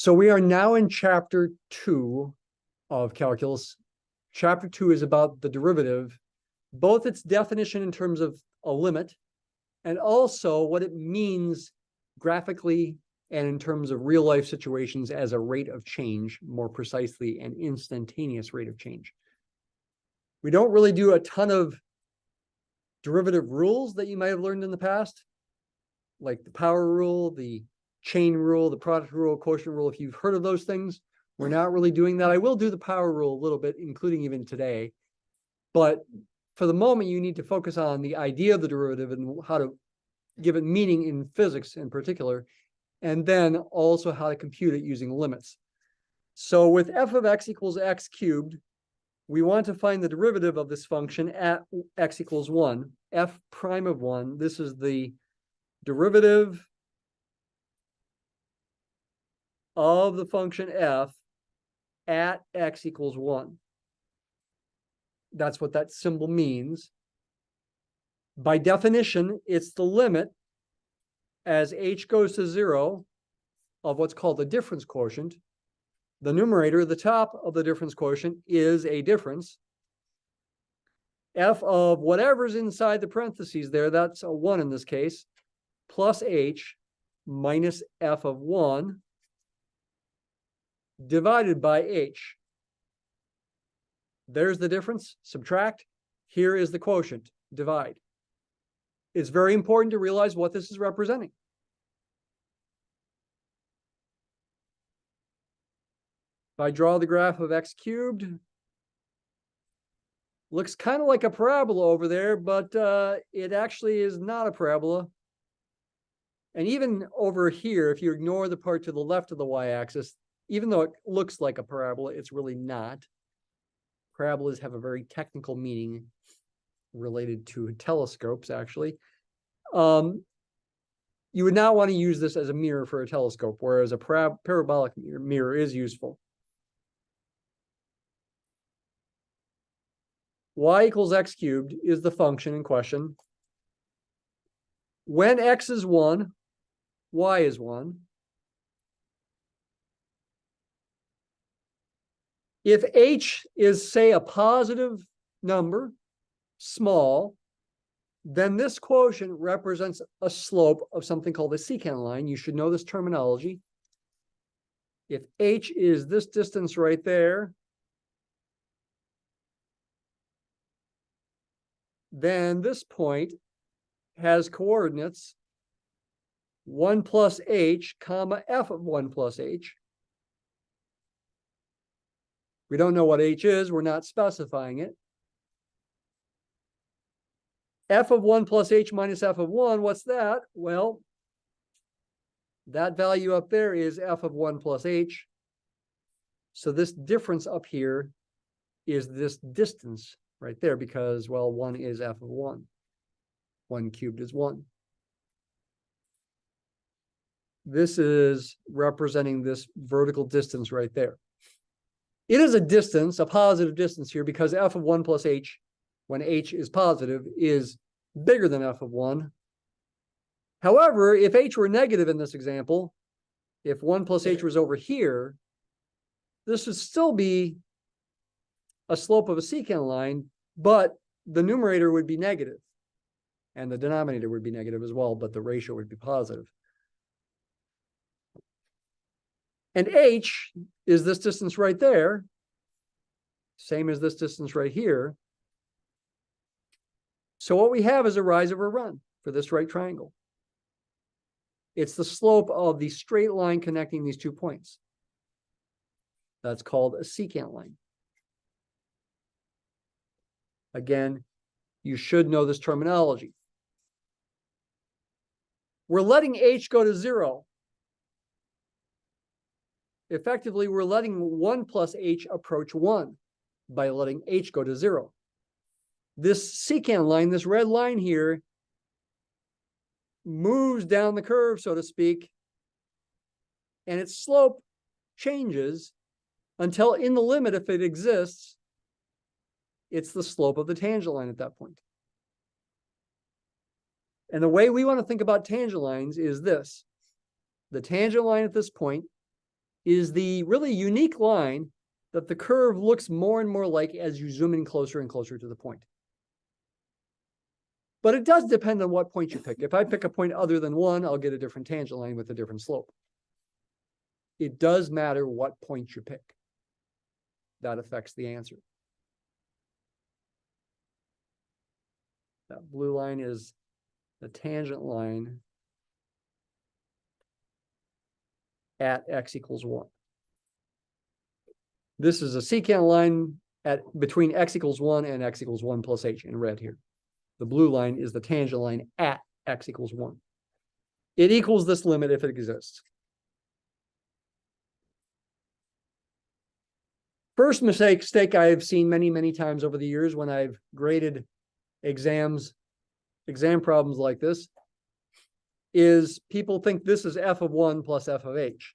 So we are now in chapter 2 of calculus. Chapter 2 is about the derivative, both its definition in terms of a limit and also what it means graphically and in terms of real life situations as a rate of change, more precisely an instantaneous rate of change. We don't really do a ton of derivative rules that you might have learned in the past, like the power rule, the chain rule, the product rule, quotient rule. If you've heard of those things, we're not really doing that. I will do the power rule a little bit, including even today. But for the moment, you need to focus on the idea of the derivative and how to give it meaning in physics in particular, and then also how to compute it using limits. So with f of x equals x cubed, we want to find the derivative of this function at x equals 1, f prime of 1. This is the derivative of the function f at x equals 1. That's what that symbol means. By definition, it's the limit as h goes to 0 of what's called the difference quotient. The numerator, the top of the difference quotient, is a difference. F of whatever's inside the parentheses there, that's a 1 in this case, plus h minus f of 1 divided by h. There's the difference, subtract. Here is the quotient, divide. It's very important to realize what this is representing. If I draw the graph of x cubed, looks kind of like a parabola over there, but it actually is not a parabola. And even over here, if you ignore the part to the left of the y-axis, even though it looks like a parabola, it's really not. Parabolas have a very technical meaning related to telescopes, actually. You would not want to use this as a mirror for a telescope, whereas a parabolic mirror is useful. Y equals x cubed is the function in question. When x is 1, y is 1. If h is, say, a positive number, small, then this quotient represents a slope of something called a secant line. You should know this terminology. If h is this distance right there, then this point has coordinates 1 plus h, comma, f of 1 plus h. We don't know what h is. We're not specifying it. F of 1 plus h minus f of 1, what's that? Well, that value up there is f of 1 plus h. So this difference up here is this distance right there because, well, 1 is f of 1. 1 cubed is 1. This is representing this vertical distance right there. It is a distance, a positive distance here, because f of 1 plus h, when h is positive, is bigger than f of 1. However, if h were negative in this example, if 1 plus h was over here, this would still be a slope of a secant line, but the numerator would be negative, and the denominator would be negative as well, but the ratio would be positive. And h is this distance right there, same as this distance right here. So what we have is a rise over run for this right triangle. It's the slope of the straight line connecting these 2 points. That's called a secant line. Again, you should know this terminology. We're letting h go to 0. Effectively, we're letting 1 plus h approach 1 by letting h go to 0. This secant line, this red line here, moves down the curve, so to speak, and its slope changes until in the limit, if it exists, it's the slope of the tangent line at that point. And the way we want to think about tangent lines is this. The tangent line at this point is the really unique line that the curve looks more and more like as you zoom in closer and closer to the point. But it does depend on what point you pick. If I pick a point other than 1, I'll get a different tangent line with a different slope. It does matter what point you pick. That affects the answer. That blue line is the tangent line at x equals 1. This is a secant line at between x equals 1 and x equals 1 plus h in red here. The blue line is the tangent line at x equals 1. It equals this limit if it exists. First mistake I've seen many, many times over the years when I've graded exam problems like this is people think this is f of 1 plus f of h.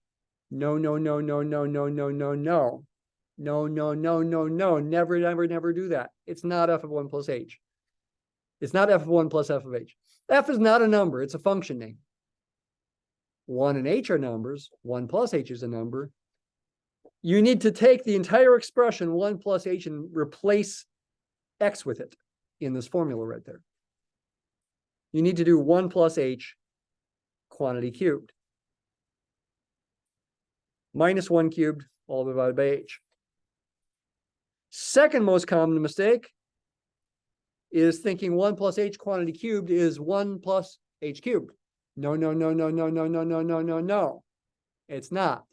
No, no, no, no, no, no, no, no, no. No, no, no, no, no. Never, never, never do that. It's not f of 1 plus h. It's not f of 1 plus f of h. F is not a number. It's a function name. 1 and h are numbers. 1 plus h is a number. You need to take the entire expression 1 plus h and replace x with it in this formula right there. You need to do 1 plus h quantity cubed. Minus 1 cubed all divided by h. Second most common mistake is thinking 1 plus h quantity cubed is 1 plus h cubed. No, no, no, no, no, no, no, no, no, no, no. It's not.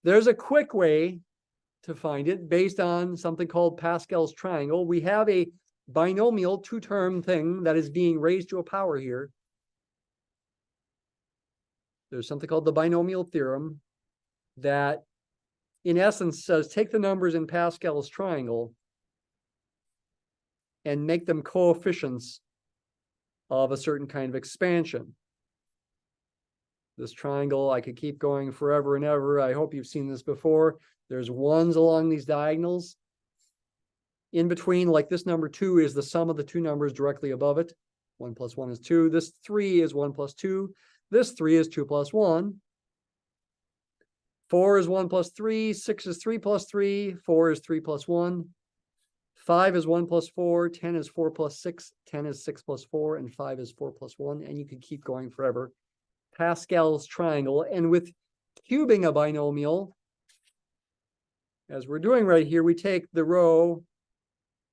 There's a quick way to find it based on something called Pascal's triangle. We have a binomial two-term thing that is being raised to a power here. There's something called the binomial theorem that in essence says take the numbers in Pascal's triangle and make them coefficients of a certain kind of expansion. This triangle, I could keep going forever and ever. I hope you've seen this before. There's ones along these diagonals. In between, like this number 2 is the sum of the two numbers directly above it. 1 plus 1 is 2. This 3 is 1 plus 2. This 3 is 2 plus 1. 4 is 1 plus 3. 6 is 3 plus 3. 4 is 3 plus 1. 5 is 1 plus 4. 10 is 4 plus 6. 10 is 6 plus 4. And 5 is 4 plus 1. And you could keep going forever. Pascal's triangle. And with cubing a binomial, as we're doing right here, we take the row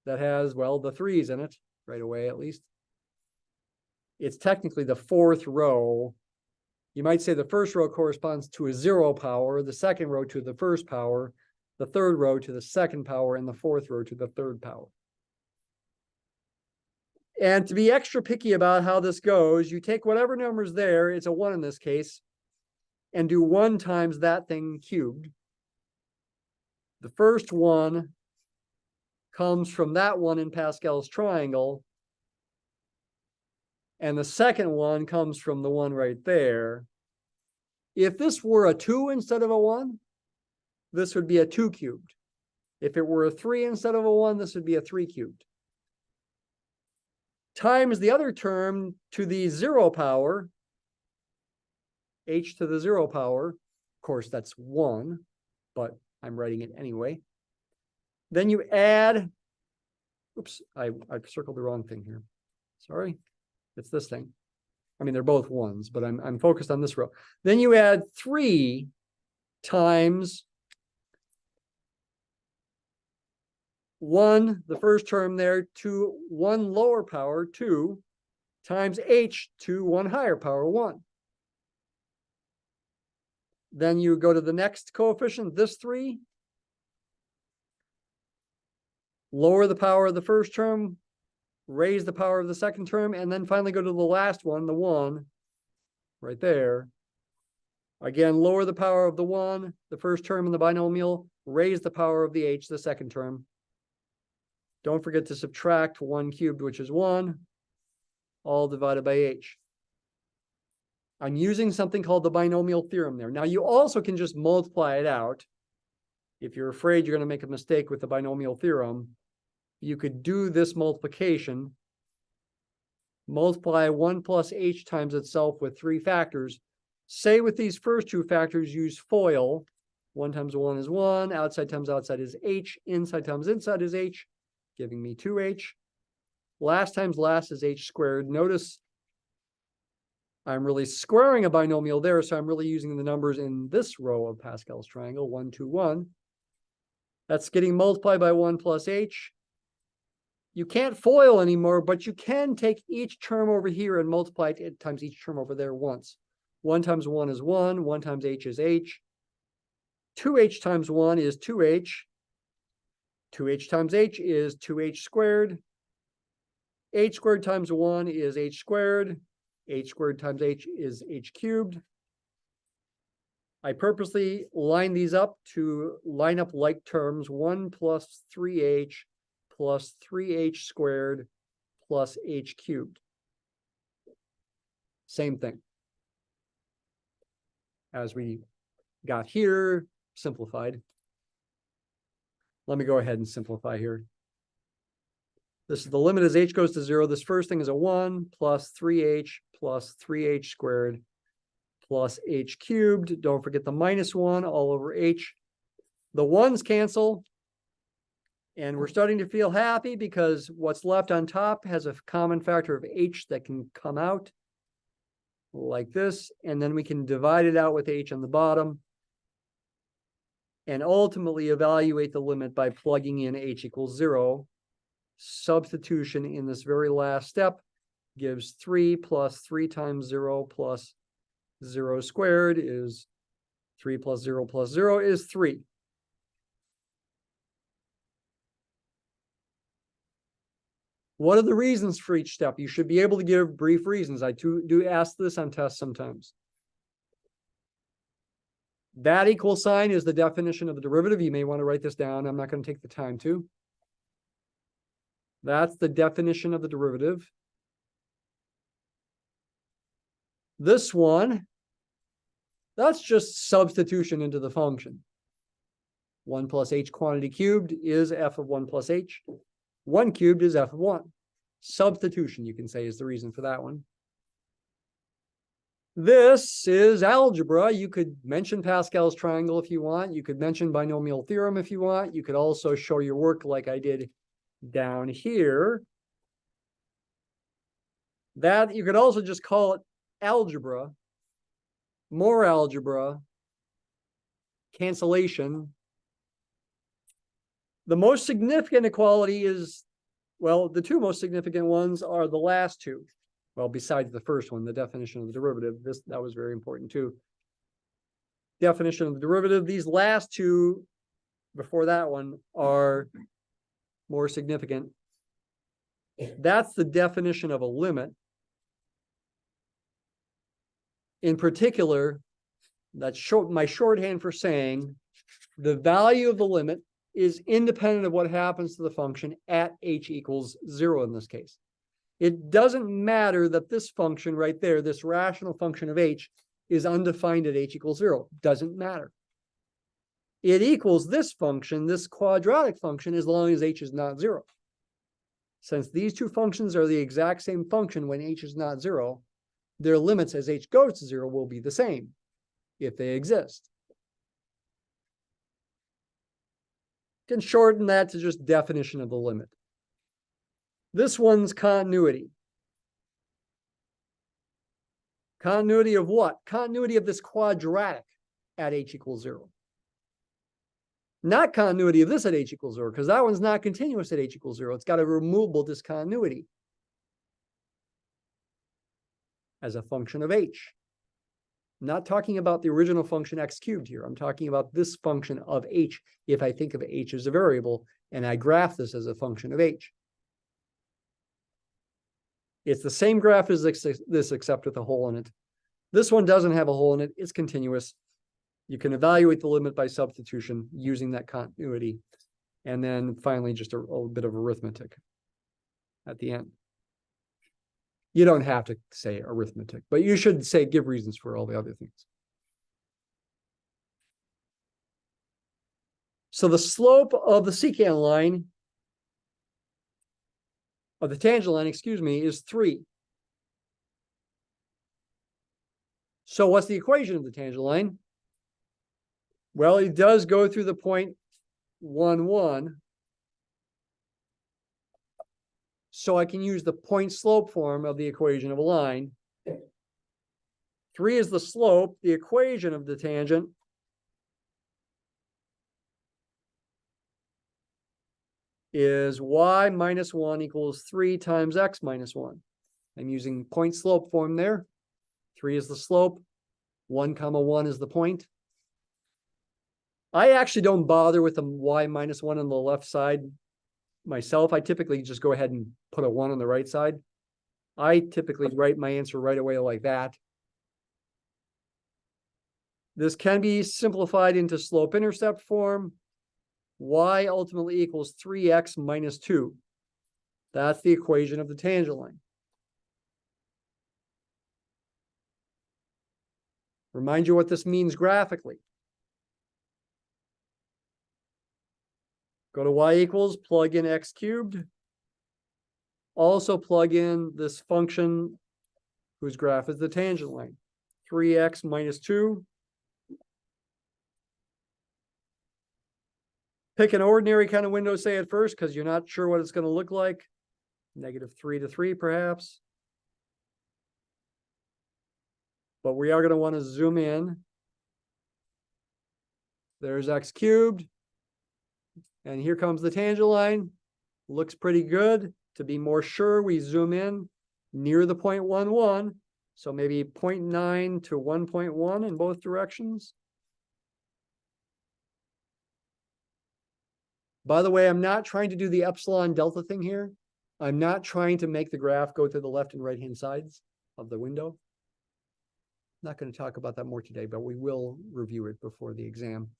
that has, well, the 3's in it, right away at least. It's technically the fourth row. You might say the first row corresponds to a 0 power, the second row to the first power, the third row to the second power, and the fourth row to the third power. And to be extra picky about how this goes, you take whatever number's there, it's a 1 in this case, and do 1 times that thing cubed. The first one comes from that one in Pascal's triangle, and the second one comes from the one right there. If this were a 2 instead of a 1, this would be a 2 cubed. If it were a 3 instead of a 1, this would be a 3 cubed. Times the other term to the 0 power, h to the 0 power. Of course, that's 1, but I'm writing it anyway. Then you add, oops, I circled the wrong thing here. Sorry, it's this thing. I mean, they're both 1s, but I'm focused on this row. Then you add 3 times 1, the first term there, to 1 lower power, 2, times h to 1 higher power, 1. Then you go to the next coefficient, this 3. Lower the power of the first term, raise the power of the second term, and then finally go to the last one, the 1, right there. Again, lower the power of the 1, the first term in the binomial, raise the power of the h, the second term. Don't forget to subtract 1 cubed, which is 1, all divided by h. I'm using something called the binomial theorem there. Now, you also can just multiply it out. If you're afraid you're going to make a mistake with the binomial theorem, you could do this multiplication, multiply 1 plus h times itself with 3 factors, Say with these first two factors, use FOIL. 1 times 1 is 1, outside times outside is h, inside times inside is h, giving me 2h. Last times last is h squared. Notice I'm really squaring a binomial there, so I'm really using the numbers in this row of Pascal's triangle, 1, 2, 1. That's getting multiplied by 1 plus h. You can't FOIL anymore, but you can take each term over here and multiply it times each term over there once. 1 times 1 is 1, 1 times h is h. 2h times 1 is 2h. 2h times h is 2h squared. H squared times 1 is h squared. H squared times h is h cubed. I purposely line these up to line up like terms. 1 plus 3h plus 3h squared plus h cubed. Same thing as we got here, simplified. Let me go ahead and simplify here. This is the limit as h goes to 0. This first thing is a 1 plus 3h squared plus h cubed. Don't forget the minus 1 all over h. The 1's cancel. And we're starting to feel happy because what's left on top has a common factor of h that can come out like this. And then we can divide it out with h on the bottom and ultimately evaluate the limit by plugging in h equals 0. Substitution in this very last step gives 3 plus 3 times 0 plus 0 squared is 3 plus 0 plus 0 is 3. What are the reasons for each step? You should be able to give brief reasons. I do ask this on tests sometimes. That equal sign is the definition of the derivative. You may want to write this down. I'm not going to take the time to. That's the definition of the derivative. This one, that's just substitution into the function. 1 plus h quantity cubed is f of 1 plus h. 1 cubed is f of 1. Substitution, you can say, is the reason for that one. This is algebra. You could mention Pascal's triangle if you want. You could mention binomial theorem if you want. You could also show your work like I did down here. That you could also just call it algebra, more algebra, cancellation. The most significant equality is, well, the two most significant ones are the last two. Well, besides the first one, the definition of the derivative, that was very important too. Definition of the derivative, these last two before that one are more significant. That's the definition of a limit. In particular, that's my shorthand for saying the value of the limit is independent of what happens to the function at h equals 0 in this case. It doesn't matter that this function right there, this rational function of h, is undefined at h equals 0. Doesn't matter. It equals this function, this quadratic function, as long as h is not 0. Since these two functions are the exact same function when h is not 0, their limits as h goes to 0 will be the same if they exist. You can shorten that to just definition of the limit. This one's continuity. Continuity of what? Continuity of this quadratic at h equals 0. Not continuity of this at h equals 0, because that one's not continuous at h equals 0. It's got a removable discontinuity as a function of h. I'm not talking about the original function x cubed here. I'm talking about this function of h if I think of h as a variable and I graph this as a function of h. It's the same graph as this except with a hole in it. This one doesn't have a hole in it. It's continuous. You can evaluate the limit by substitution using that continuity. And then finally, just a bit of arithmetic at the end. You don't have to say arithmetic, but you should say give reasons for all the other things. So the slope of the secant line, of the tangent line, excuse me, is 3. So what's the equation of the tangent line? Well, it does go through the point 1, 1. So I can use the point slope form of the equation of a line. 3 is the slope. The equation of the tangent is y minus 1 equals 3 times x minus 1. I'm using point slope form there. 3 is the slope. 1 comma 1 is the point. I actually don't bother with the y minus 1 on the left side myself. I typically just go ahead and put a 1 on the right side. I typically write my answer right away like that. This can be simplified into slope-intercept form. Y ultimately equals 3x minus 2. That's the equation of the tangent line. Remind you what this means graphically. Go to y equals, plug in x cubed. Also plug in this function whose graph is the tangent line. 3x minus 2. Pick an ordinary kind of window, say at first, because you're not sure what it's going to look like. -3 to 3, perhaps. But we are going to want to zoom in. There's x cubed. And here comes the tangent line. Looks pretty good. To be more sure, we zoom in near the point 1, 1. So maybe 0.9 to 1.1 in both directions. By the way, I'm not trying to do the epsilon delta thing here. I'm not trying to make the graph go to the left and right hand sides of the window. I'm not going to talk about that more today, but we will review it before the exam.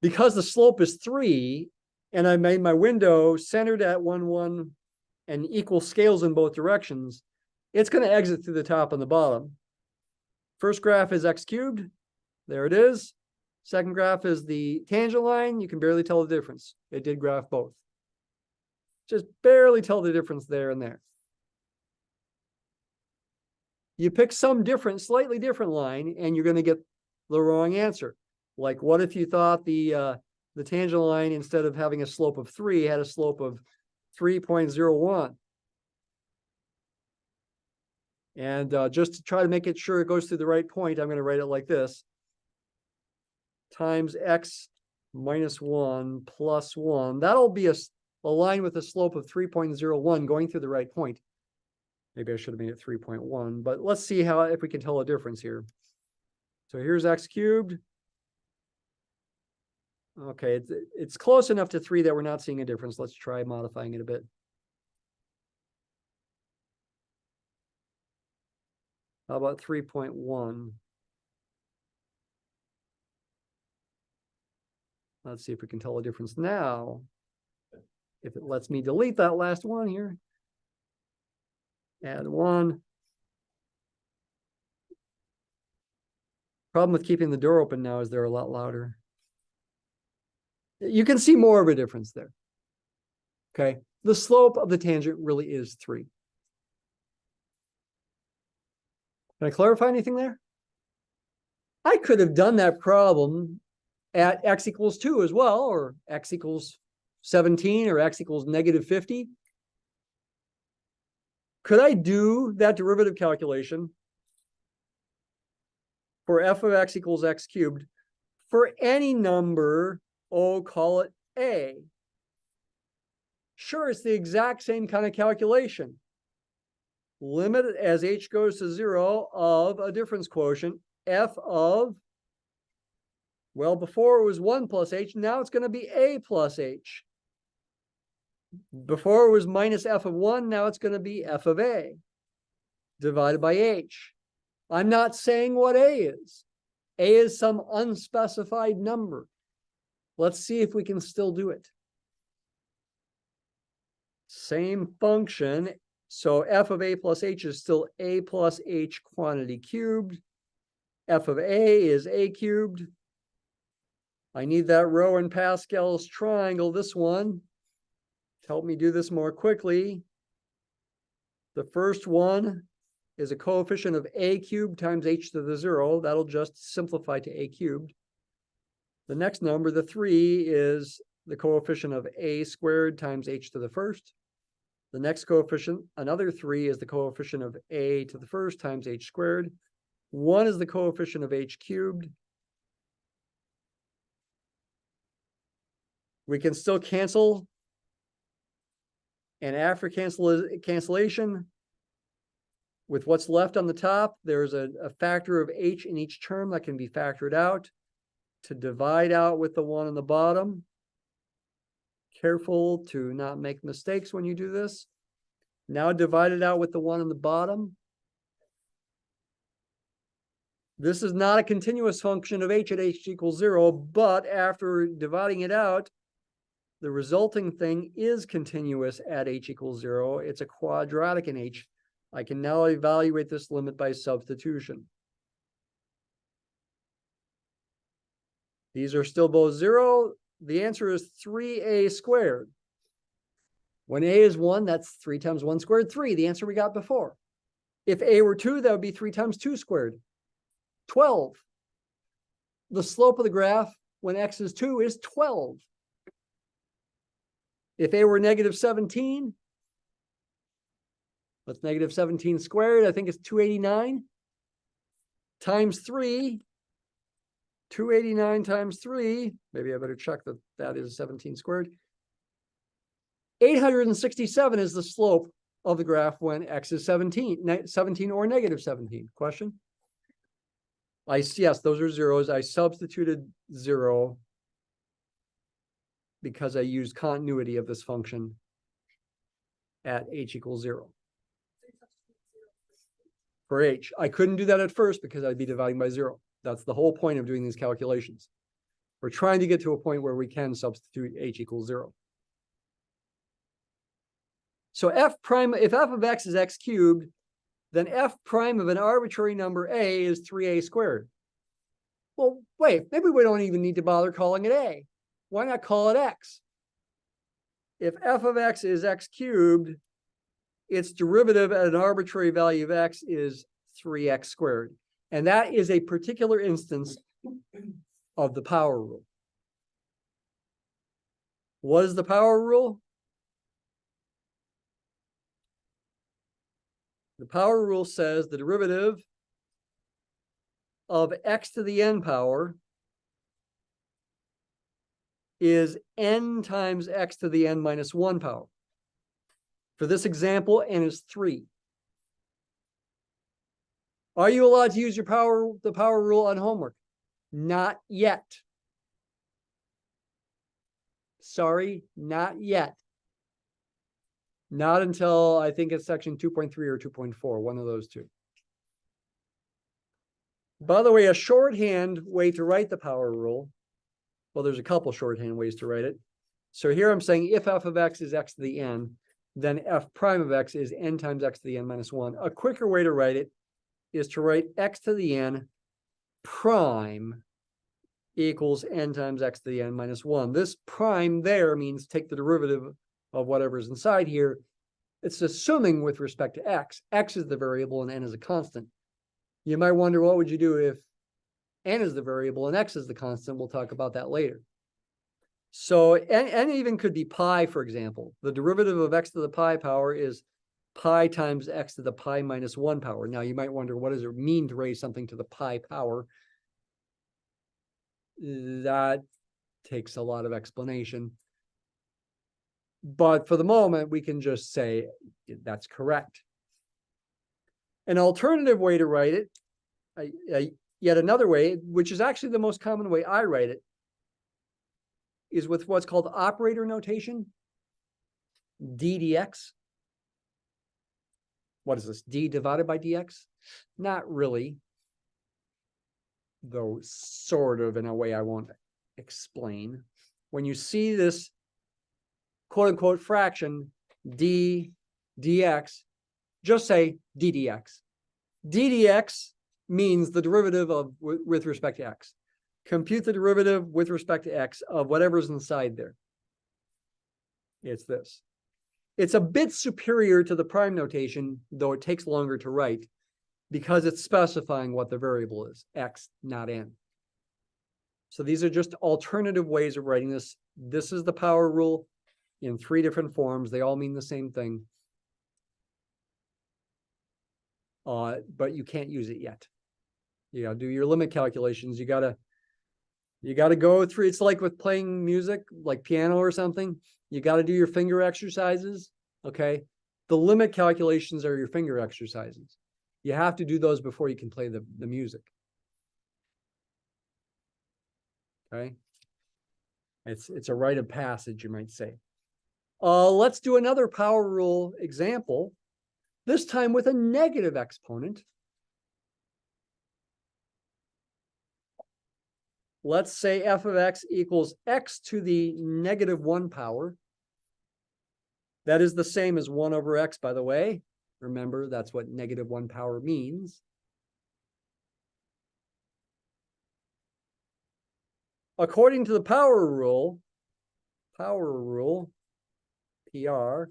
Because the slope is 3, and I made my window centered at 1, 1 and equal scales in both directions, it's going to exit through the top and the bottom. First graph is x cubed. There it is. Second graph is the tangent line. You can barely tell the difference. It did graph both. Just barely tell the difference there and there. You pick some different, slightly different line, and you're going to get the wrong answer. Like, what if you thought the tangent line, instead of having a slope of 3, had a slope of 3.01? And just to try to make it sure it goes through the right point, I'm going to write it like this. Times x minus 1 plus 1. That'll be a line with a slope of 3.01 going through the right point. Maybe I should have made it 3.1, but let's see if we can tell a difference here. So here's x cubed. Okay, it's close enough to 3 that we're not seeing a difference. Let's try modifying it a bit. How about 3.1? Let's see if we can tell a difference now. If it lets me delete that last one here. Add 1. Problem with keeping the door open now is they're a lot louder. You can see more of a difference there. Okay, the slope of the tangent really is 3. Can I clarify anything there? I could have done that problem at x equals 2 as well, or x equals 17, or x equals -50. Could I do that derivative calculation for f of x equals x cubed for any number, call it a? Sure, it's the exact same kind of calculation. Limit as h goes to 0 of a difference quotient, f of, well, before it was 1 plus h, now it's going to be a plus h. Before it was minus f of 1, now it's going to be f of a divided by h. I'm not saying what a is. A is some unspecified number. Let's see if we can still do it. Same function. So f of a plus h is still a plus h quantity cubed. F of a is a cubed. I need that row in Pascal's triangle, this one. Help me do this more quickly. The first one is a coefficient of a cubed times h to the 0. That'll just simplify to a cubed. The next number, the 3, is the coefficient of a squared times h to the first. The next coefficient, another 3, is the coefficient of a to the first times h squared. 1 is the coefficient of h cubed. We can still cancel. And after cancellation, with what's left on the top, there's a factor of h in each term that can be factored out to divide out with the 1 on the bottom. Careful to not make mistakes when you do this. Now divide it out with the 1 on the bottom. This is not a continuous function of h at h equals 0, but after dividing it out, the resulting thing is continuous at h equals 0. It's a quadratic in h. I can now evaluate this limit by substitution. These are still both 0. The answer is 3a squared. When a is 1, that's 3 times 1 squared, 3, the answer we got before. If a were 2, that would be 3 times 2 squared, 12. The slope of the graph when x is 2 is 12. If a were negative 17, what's negative 17 squared? I think it's 289 times 3. 289 times 3, maybe I better check that that is 17 squared. 867 is the slope of the graph when x is 17 or negative 17. Question? Yes, those are zeros. I substituted 0 because I used continuity of this function at h equals 0. For h, I couldn't do that at first because I'd be dividing by 0. That's the whole point of doing these calculations. We're trying to get to a point where we can substitute h equals 0. So if f of x is x cubed, then f prime of an arbitrary number a is 3a squared. Well, wait, maybe we don't even need to bother calling it a. Why not call it x? If f of x is x cubed, its derivative at an arbitrary value of x is 3x squared. And that is a particular instance of the power rule. What is the power rule? The power rule says the derivative of x to the n power is n times x to the n minus 1 power. For this example, n is 3. Are you allowed to use the power rule on homework? Not yet. Sorry, not yet. Not until I think it's section 2.3 or 2.4, one of those two. By the way, a shorthand way to write the power rule, well, there's a couple shorthand ways to write it. So here I'm saying if f of x is x to the n, then f prime of x is n times x to the n minus 1. A quicker way to write it is to write x to the n prime equals n times x to the n minus 1. This prime there means take the derivative of whatever's inside here. It's assuming with respect to x. X is the variable and n is a constant. You might wonder, what would you do if n is the variable and x is the constant? We'll talk about that later. So n even could be pi, for example. The derivative of x to the pi power is pi times x to the pi minus 1 power. Now, you might wonder, what does it mean to raise something to the pi power? That takes a lot of explanation. But for the moment, we can just say that's correct. An alternative way to write it, yet another way, which is actually the most common way I write it, is with what's called operator notation, d dx. What is this, d divided by dx? Not really, though sort of in a way I won't explain. When you see this quote-unquote fraction, d dx, just say d dx. d dx means the derivative of with respect to x. Compute the derivative with respect to x of whatever's inside there. It's this. It's a bit superior to the prime notation, though it takes longer to write. because it's specifying what the variable is, x, not n. So these are just alternative ways of writing this. This is the power rule in 3 different forms. They all mean the same thing. But you can't use it yet. You gotta do your limit calculations. You gotta go through. It's like with playing music, like piano or something. You gotta do your finger exercises. Okay. The limit calculations are your finger exercises. You have to do those before you can play the music. Okay. It's a rite of passage, you might say. Let's do another power rule example, this time with a negative exponent. Let's say f of x equals x to the negative 1 power. That is the same as 1 over x, by the way. Remember, that's what negative 1 power means. According to the power rule, PR,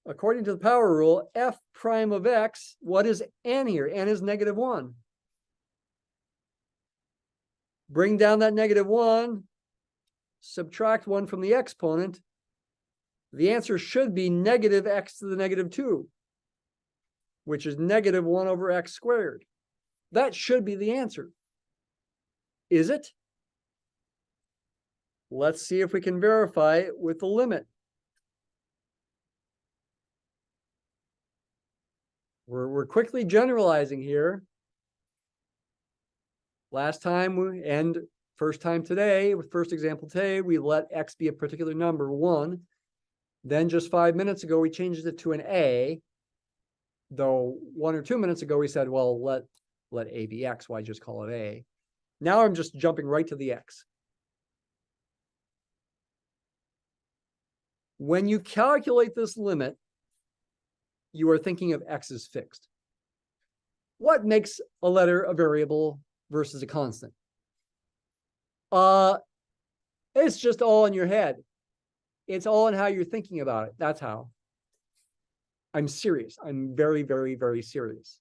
according to the power rule, f prime of x, what is n here? N is negative 1. Bring down that negative 1, subtract 1 from the exponent. The answer should be negative x to the negative 2, which is negative 1 over x squared. That should be the answer. Is it? Let's see if we can verify it with the limit. We're quickly generalizing here. Last time and first time today, with first example today, we let x be a particular number, 1. Then just 5 minutes ago, we changed it to an a. Though 1 or 2 minutes ago, we said, well, let a be x. Why just call it a? Now I'm just jumping right to the x. When you calculate this limit, you are thinking of x as fixed. What makes a letter a variable versus a constant? It's just all in your head. It's all in how you're thinking about it. That's how. I'm serious. I'm very, very, very serious.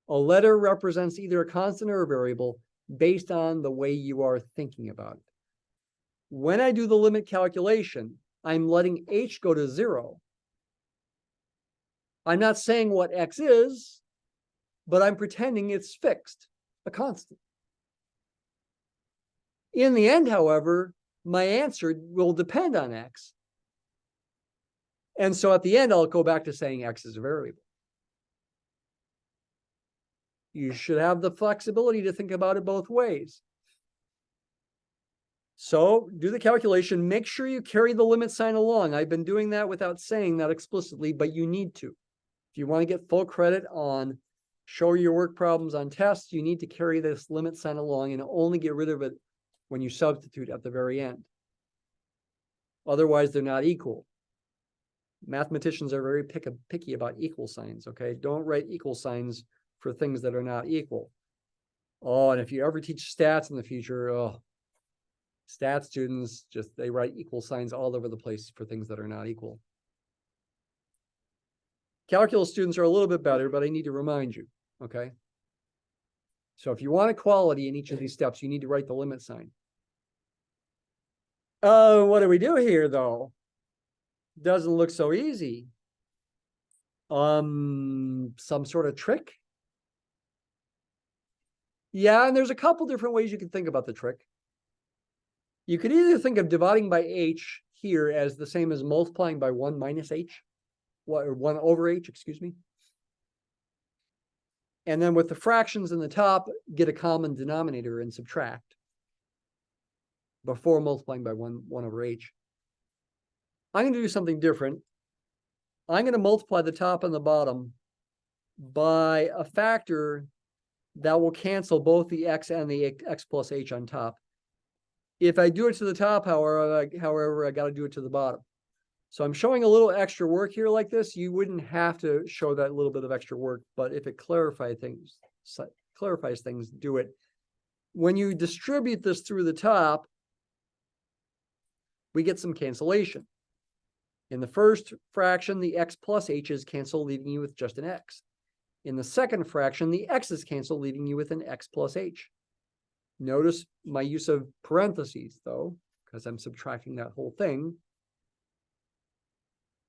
A letter represents either a constant or a variable based on the way you are thinking about it. When I do the limit calculation, I'm letting h go to 0. I'm not saying what x is, but I'm pretending it's fixed, a constant. In the end, however, my answer will depend on x. And so at the end, I'll go back to saying x is a variable. You should have the flexibility to think about it both ways. So do the calculation. Make sure you carry the limit sign along. I've been doing that without saying that explicitly, but you need to. If you want to get full credit on show your work problems on tests, you need to carry this limit sign along and only get rid of it when you substitute at the very end. Otherwise, they're not equal. Mathematicians are very picky about equal signs, okay? Don't write equal signs for things that are not equal. Oh, and if you ever teach stats in the future, stat students, they write equal signs all over the place for things that are not equal. Calculus students are a little bit better, but I need to remind you, okay? So if you want equality in each of these steps, you need to write the limit sign. What do we do here, though? Doesn't look so easy. Some sort of trick? Yeah, and there's a couple different ways you can think about the trick. You could either think of dividing by h here as the same as multiplying by 1 minus h, or 1 over h, excuse me. And then with the fractions in the top, get a common denominator and subtract before multiplying by 1 over h. I'm going to do something different. I'm going to multiply the top and the bottom by a factor that will cancel both the x and the x plus h on top. If I do it to the top, however, I got to do it to the bottom. So I'm showing a little extra work here like this. You wouldn't have to show that little bit of extra work, but if it clarifies things, do it. When you distribute this through the top, we get some cancellation. In the first fraction, the x plus h's cancel, leaving you with just an x. In the second fraction, the x's cancel, leaving you with an x plus h. Notice my use of parentheses, though, because I'm subtracting that whole thing.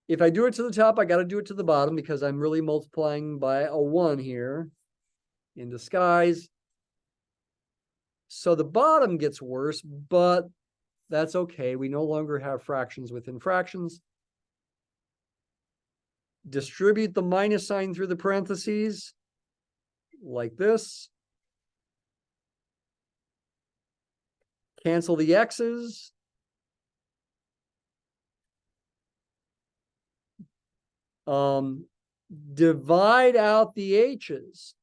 If I do it to the top, I got to do it to the bottom because I'm really multiplying by a 1 here in disguise. So the bottom gets worse, but that's okay. We no longer have fractions within fractions. Distribute the minus sign through the parentheses like this. Cancel the x's. Divide out the h's.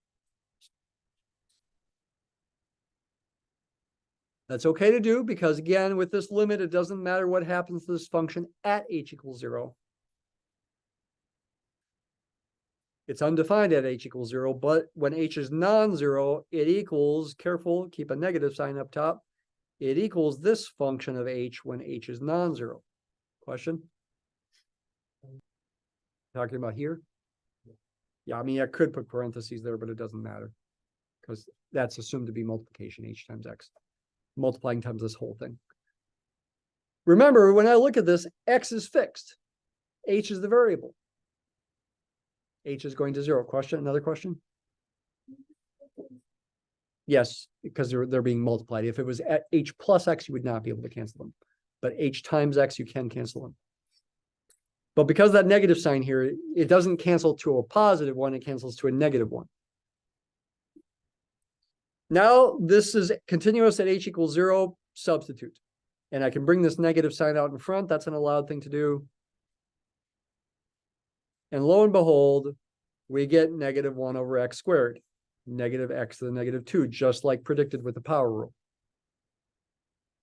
That's okay to do because, again, with this limit, it doesn't matter what happens to this function at h equals 0. It's undefined at h equals 0, but when h is non-zero, it equals, careful, keep a negative sign up top, it equals this function of h when h is non-zero. Question? Talking about here? Yeah, I mean, I could put parentheses there, but it doesn't matter because that's assumed to be multiplication, h times x. Multiplying times this whole thing. Remember, when I look at this, x is fixed. H is the variable. H is going to 0. Question? Another question? Yes, because they're being multiplied. If it was at h plus x, you would not be able to cancel them. But h times x, you can cancel them. But because of that negative sign here, it doesn't cancel to a positive one, it cancels to a negative one. Now this is continuous at h equals 0, substitute. And I can bring this negative sign out in front. That's an allowed thing to do. And lo and behold, we get negative 1 over x squared. Negative x to the negative 2, just like predicted with the power rule.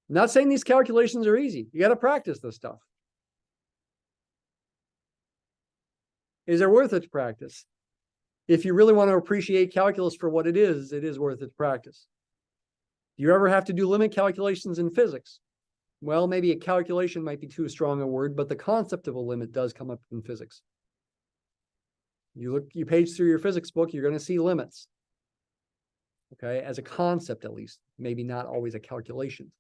I'm not saying these calculations are easy. You got to practice this stuff. Is it worth it to practice? If you really want to appreciate calculus for what it is worth it to practice. Do you ever have to do limit calculations in physics? Well, maybe a calculation might be too strong a word, but the concept of a limit does come up in physics. You page through your physics book, you're going to see limits. Okay, as a concept at least, maybe not always a calculation.